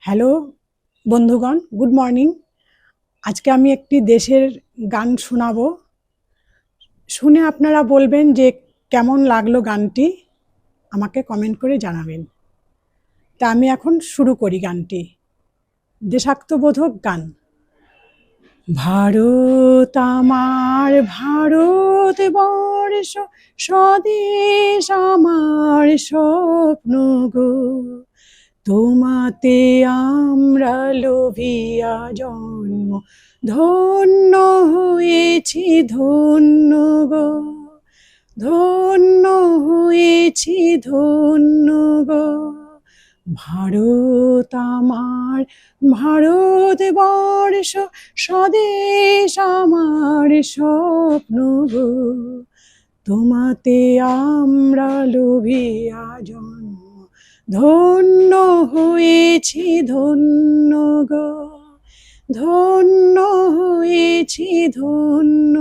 Hello বন্ধুগণ, good morning. আজকে আমি একটি দেশের গান শোনাবো। শুনে আপনারা বলবেন যে কেমন লাগলো গানটি, আমাকে কমেন্ট করে জানাবেন। তা আমি এখন শুরু করি গানটি। দেশাত্মবোধক গান। ভারত আমার ভারতবর্ষ, স্বদেশ আমার স্বপ্ন গো। তোমাতে আমরা লোভিয়া জন্ম, ধন্য হয়েছি ধন্য গো, ধন্য হয়েছি ধন্য গো। ভারত আমার ভারতবর্ষ, স্বদেশ আমার স্বপ্ন গো। তোমাতে আমরা লোভিয়া জন্ম, ধন্য হয়েছি ধন্য গো, ধন্য হয়েছি ধন্য।